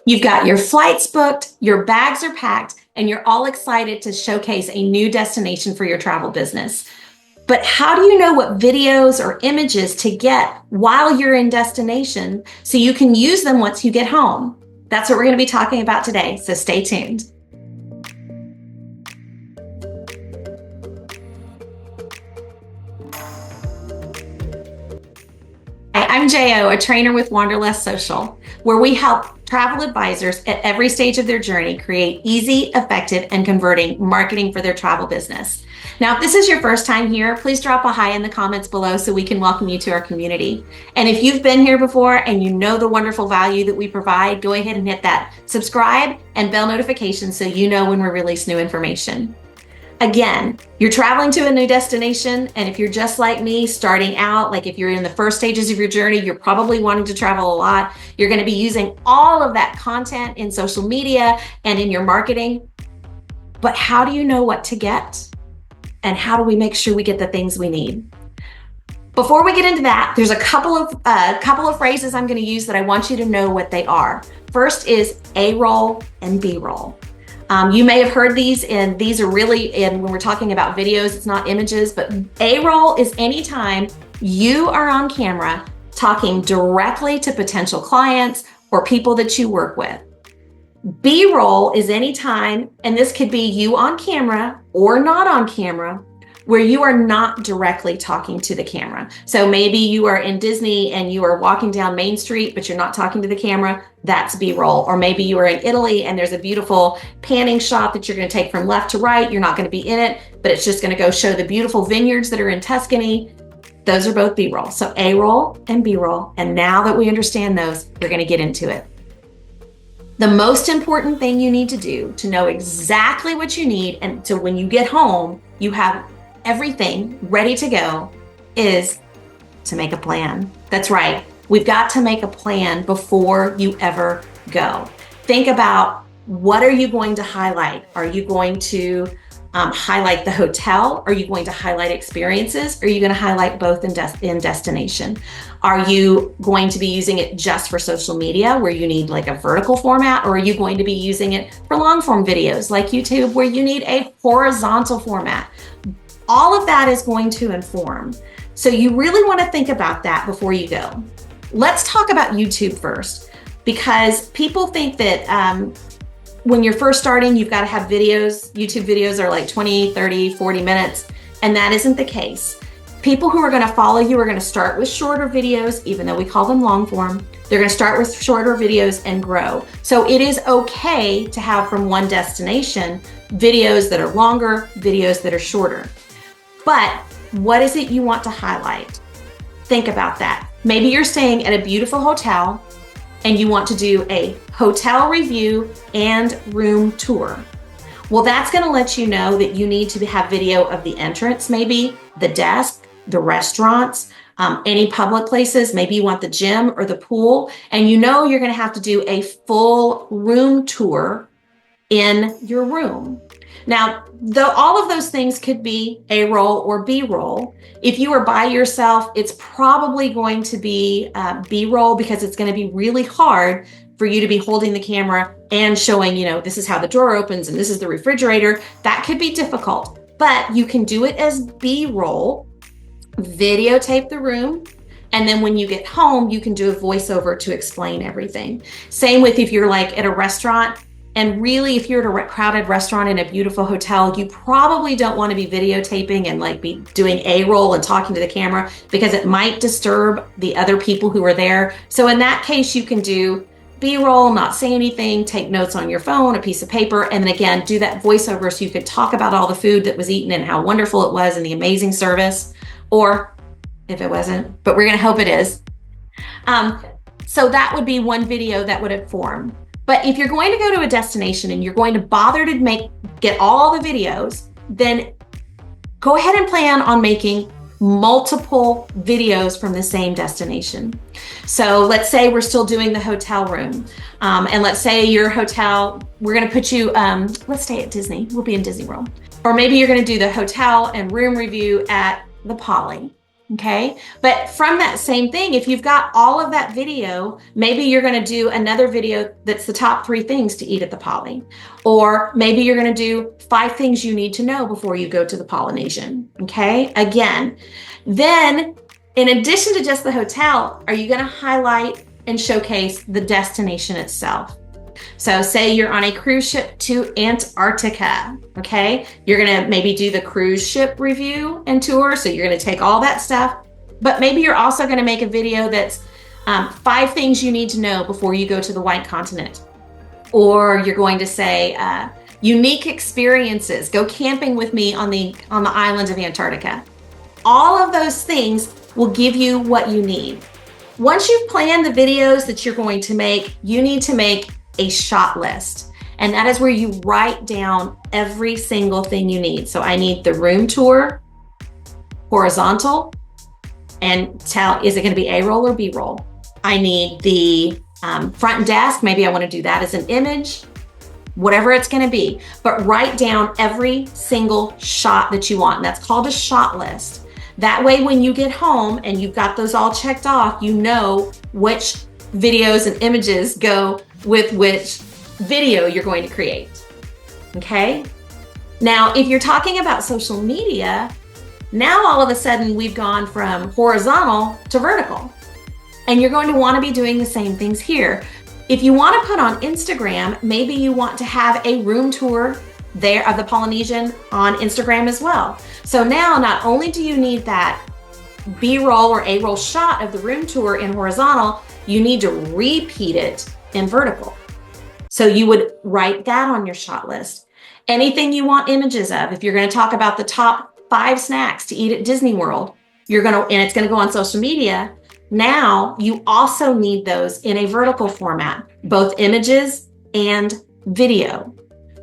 You've got your flights booked, your bags are packed, and you're all excited to showcase a new destination for your travel business. But how do you know what videos or images to get while you're in destination so you can use them once you get home? That's what we're going to be talking about today, so stay tuned. I'm Jo, a trainer with Wanderlust Social, where we help travel advisors at every stage of their journey create easy, effective, and converting marketing for their travel business. Now, if this is your first time here, please drop a hi in the comments below so we can welcome you to our community. And if you've been here before and you know the wonderful value that we provide, go ahead and hit that subscribe and bell notification so you know when we release new information. Again, you're traveling to a new destination, and if you're just like me, starting out, like if you're in the first stages of your journey, you're probably wanting to travel a lot. You're going to be using all of that content in social media and in your marketing. But how do you know what to get? And how do we make sure we get the things we need? Before we get into that, there's a couple of phrases I'm going to use that I want you to know what they are. First is A-roll and B-roll. You may have heard these, and these are really when we're talking about videos, it's not images, but A-roll is anytime you are on camera talking directly to potential clients or people that you work with. B-roll is anytime, and this could be you on camera or not on camera, where you are not directly talking to the camera. So maybe you are in Disney and you are walking down Main Street, but you're not talking to the camera. That's B-roll. Or maybe you are in Italy and there's a beautiful panning shot that you're going to take from left to right. You're not going to be in it, but it's just going to go show the beautiful vineyards that are in Tuscany. Those are both B-roll. So A-roll and B-roll. And now that we understand those, we're going to get into it. The most important thing you need to do to know exactly what you need, and so when you get home, you have everything ready to go, is to make a plan. That's right. We've got to make a plan before you ever go. Think about, what are you going to highlight? Are you going to highlight the hotel? Are you going to highlight experiences? Are you going to highlight both in destination? Are you going to be using it just for social media where you need like a vertical format? Or are you going to be using it for long form videos like YouTube where you need a horizontal format? All of that is going to inform. So you really want to think about that before you go. Let's talk about YouTube first, because people think that when you're first starting, you've got to have videos. YouTube videos are like 20, 30, 40 minutes, and that isn't the case. People who are going to follow you are going to start with shorter videos, even though we call them long form. They're going to start with shorter videos and grow. So it is okay to have from one destination videos that are longer, videos that are shorter. But what is it you want to highlight? Think about that. Maybe you're staying at a beautiful hotel and you want to do a hotel review and room tour. Well, that's going to let you know that you need to have video of the entrance, maybe the desk, the restaurants, any public places. Maybe you want the gym or the pool, and you know you're going to have to do a full room tour in your room. Now, all of those things could be A-roll or B-roll. If you are by yourself, it's probably going to be B-roll, because it's going to be really hard for you to be holding the camera and showing, this is how the drawer opens and this is the refrigerator. That could be difficult, but you can do it as B-roll, videotape the room, and then when you get home, you can do a voiceover to explain everything. Same with if you're like at a restaurant. And really, if you're at a crowded restaurant in a beautiful hotel, you probably don't want to be videotaping and like be doing A-roll and talking to the camera, because it might disturb the other people who are there. So in that case, you can do B-roll, not say anything, take notes on your phone, a piece of paper, and then again, do that voiceover so you could talk about all the food that was eaten and how wonderful it was and the amazing service, or if it wasn't, but we're going to hope it is. So that would be one video that would inform. But if you're going to go to a destination and you're going to bother to get all the videos, then go ahead and plan on making multiple videos from the same destination. So let's say we're still doing the hotel room. And let's say your hotel, we're going to put you, let's stay at Disney. We'll be in Disney World. Or maybe you're going to do the hotel and room review at the Poly. Okay. But from that same thing, if you've got all of that video, maybe you're going to do another video that's the top 3 things to eat at the Poly. Or maybe you're going to do 5 things you need to know before you go to the Polynesian. Okay. Again, then in addition to just the hotel, are you going to highlight and showcase the destination itself? So say you're on a cruise ship to Antarctica, okay? You're gonna maybe do the cruise ship review and tour. So you're gonna take all that stuff, but maybe you're also gonna make a video that's 5 things you need to know before you go to the White Continent. Or you're going to say, unique experiences, go camping with me on the island of Antarctica. All of those things will give you what you need. Once you've planned the videos that you're going to make, you need to make a shot list. And that is where you write down every single thing you need. So I need the room tour, horizontal, and tell, is it going to be A-roll or B-roll? I need the front desk. Maybe I want to do that as an image, whatever it's going to be. But write down every single shot that you want. And that's called a shot list. That way, when you get home and you've got those all checked off, you know which videos and images go with which video you're going to create. Okay? Now, if you're talking about social media, now all of a sudden we've gone from horizontal to vertical. And you're going to want to be doing the same things here. If you want to put on Instagram, maybe you want to have a room tour there of the Polynesian on Instagram as well. So now not only do you need that B-roll or A-roll shot of the room tour in horizontal, you need to repeat it in vertical. So you would write that on your shot list. Anything you want images of, if you're going to talk about the top 5 snacks to eat at Disney World, and it's going to go on social media. Now you also need those in a vertical format, both images and video.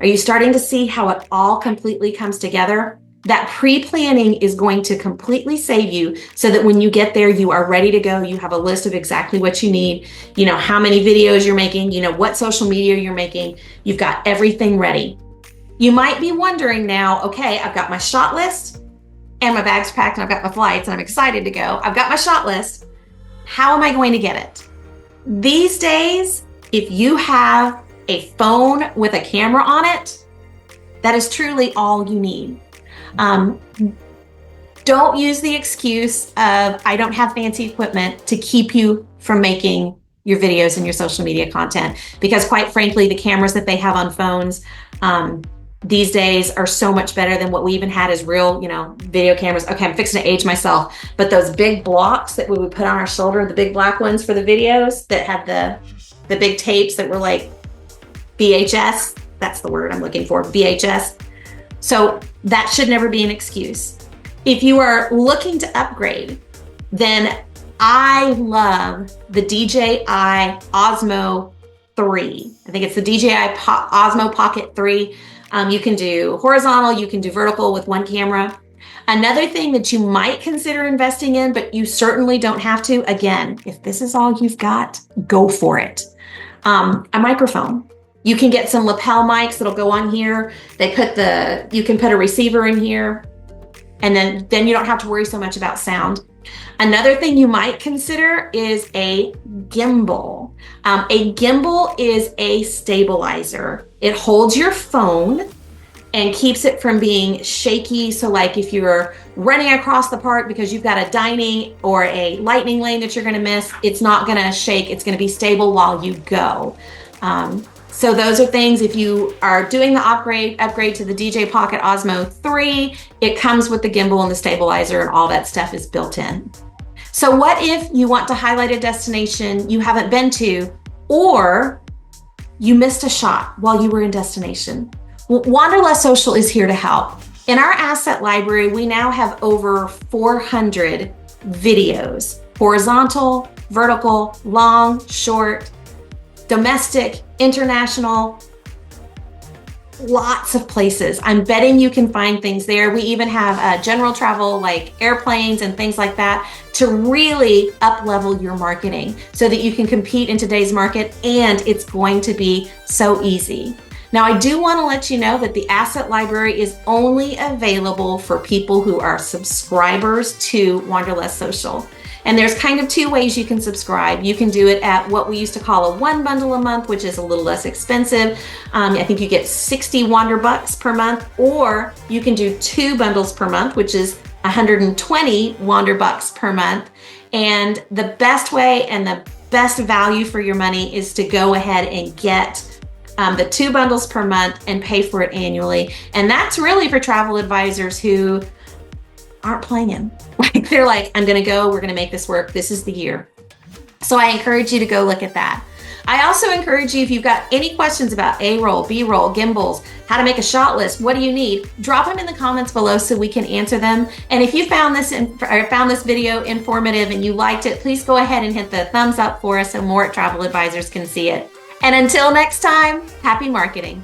Are you starting to see how it all completely comes together? That pre-planning is going to completely save you so that when you get there, you are ready to go. You have a list of exactly what you need. You know how many videos you're making, you know what social media you're making. You've got everything ready. You might be wondering now, okay, I've got my shot list and my bag's packed and I've got my flights and I'm excited to go. I've got my shot list. How am I going to get it? These days, if you have a phone with a camera on it, that is truly all you need. Don't use the excuse of, I don't have fancy equipment to keep you from making your videos and your social media content. Because quite frankly, the cameras that they have on phones these days are so much better than what we even had as real, video cameras. Okay, I'm fixing to age myself, but those big blocks that we would put on our shoulder, the big black ones for the videos that had the big tapes that were like VHS, that's the word I'm looking for, VHS. So that should never be an excuse. If you are looking to upgrade, then I love the DJI Osmo 3. I think it's the DJI Osmo Pocket 3. You can do horizontal, you can do vertical with one camera. Another thing that you might consider investing in, but you certainly don't have to, again, if this is all you've got, go for it. A microphone. You can get some lapel mics that'll go on here. You can put a receiver in here, and then you don't have to worry so much about sound. Another thing you might consider is a gimbal. A gimbal is a stabilizer. It holds your phone and keeps it from being shaky. So like if you're running across the park because you've got a dining or a lightning lane that you're gonna miss, it's not gonna shake, it's gonna be stable while you go. So those are things, if you are doing the upgrade to the DJ Pocket Osmo 3, it comes with the gimbal and the stabilizer and all that stuff is built in. So what if you want to highlight a destination you haven't been to, or you missed a shot while you were in destination? Well, Wanderlust Social is here to help. In our asset library, we now have over 400 videos, horizontal, vertical, long, short, domestic, international, lots of places. I'm betting you can find things there. We even have general travel like airplanes and things like that to really up-level your marketing so that you can compete in today's market, and it's going to be so easy. Now, I do want to let you know that the asset library is only available for people who are subscribers to Wanderlust Social. And there's kind of two ways you can subscribe. You can do it at what we used to call a one bundle a month, which is a little less expensive. I think you get 60 Wander bucks per month, or you can do 2 bundles per month, which is 120 Wander bucks per month. And the best way and the best value for your money is to go ahead and get the 2 bundles per month and pay for it annually. And that's really for travel advisors who aren't playing. Like, they're like, I'm gonna go, we're gonna make this work, this is the year. So I encourage you to go look at that. I also encourage you, if you've got any questions about A-roll, B-roll, gimbals, how to make a shot list, what do you need, drop them in the comments below so we can answer them. And if you found this video informative and you liked it, please go ahead and hit the thumbs up for us so more travel advisors can see it. And until next time, happy marketing.